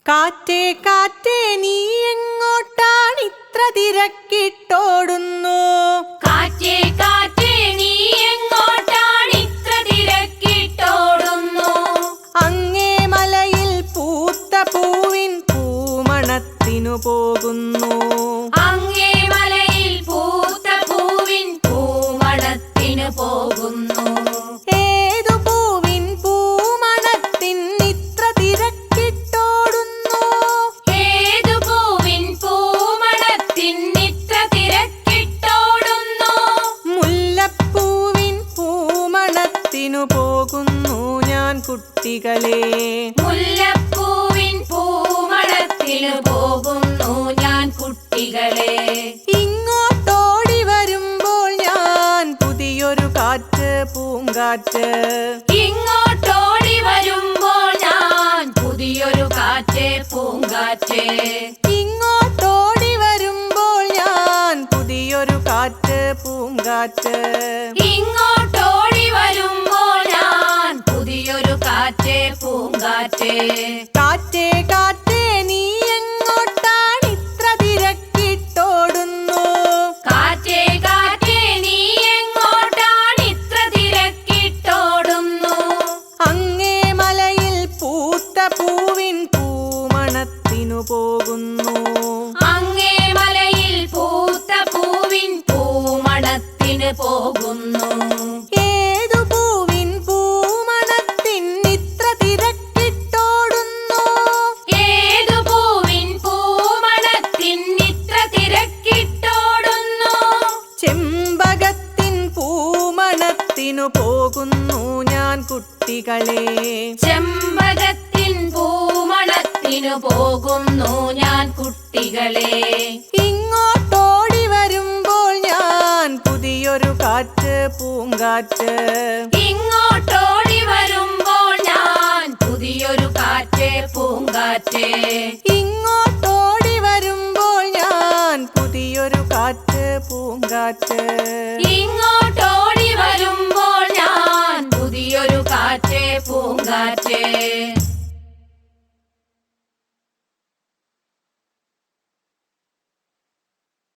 കാറ്റേ കാറ്റേ നീ എങ്ങോട്ടാണിത്ര തിരക്കിട്ടോടുന്നു? കാറ്റേ കാറ്റേ നീ എങ്ങോട്ടാണിത്ര തിരക്കിട്ടോടുന്നു? അങ്ങേ മലയിൽ പൂത്ത പൂവിൻ പൂമണത്തിനു പോകുന്നു. അങ്ങേ മലയിൽ പൂത്ത പൂവിൻ പൂമണത്തിനു പോകുന്നു. ഏതു പൂവിൻ പൂമണത്തിൻ ഇത്ര തിരക്കിട്ടോടുന്നു? ഏതു പൂവിൻ പൂമണത്തിൻ ഇത്ര തിരക്കിട്ടോടുന്നു? മുല്ലപ്പൂവിൻ പൂമണത്തിനു പോകുന്നു ഞാൻ കുട്ടികളെ. മുല്ലപ്പൂവിൻ പൂമണത്തിനു പോകുന്നു ഞാൻ കുട്ടികളെ. ഇങ്ങോട്ടോടി വരുമ്പോൾ ഞാൻ പുതിയൊരു കാറ്റ് പൂങ്കാറ്റ്. ഇങ്ങോട്ടോടി വരുമ്പോൾ ഞാൻ പുതിയൊരു കാറ്റ് പൂങ്കാറ്റ്. ഇങ്ങോട്ടോടി വരുമ്പോൾ ഞാൻ പുതിയൊരു കാറ്റ് പൂങ്കാറ്റ്. ഇങ്ങോട്ടോടി വരുമ്പോൾ ഞാൻ പുതിയൊരു കാറ്റ് പൂങ്കാറ്റ്. കാറ്റേ കാറ്റേ നീ എങ്ങോട്ടാണിത്ര തിരക്കിട്ടോടുന്നു? കാറ്റേ കാറ്റേ നീ എങ്ങോട്ടാണിത്ര തിരക്കിട്ടോടുന്നു? അങ്ങേ മലയിൽ പൂത്ത പൂവിൻ പൂമണത്തിനു പോകുന്നു. അങ്ങേ മലയിൽ പൂത്ത പൂവിൻ പൂമണത്തിനു പോകുന്നു. ഏതു പൂവിൻ പൂമണത്തിൻ ഇത്ര തിരക്കിട്ടോടുന്നു? ഏതു പൂവിൻ പൂമണത്തിൻ ഇത്ര തിരക്കിട്ടോടുന്നു? ചെമ്പകത്തിൻ പൂമണത്തിനു പോകുന്നു ഞാൻ കുട്ടികളെ. ചെമ്പകത്തിൻ പൂമണത്തിനു പോകുന്നു ഞാൻ കുട്ടികളെ. ഇങ്ങോട്ടോടി വരുമ്പോൾ ഞാൻ പുതിയൊരു കാറ്റ് പൂങ്കാറ്റ്. ഇങ്ങോട്ടോടി വരുമ്പോൾ ഞാൻ പുതിയൊരു കാറ്റ് പൂങ്കാറ്റ്. ഇങ്ങോട്ടോടി വരുമ്പോൾ ഞാൻ പുതിയൊരു കാറ്റ് പൂങ്കാറ്റ്. ഇങ്ങോട്ടോടി വരുമ്പോൾ ഞാൻ പുതിയൊരു കാറ്റ് പൂങ്കാറ്റ്.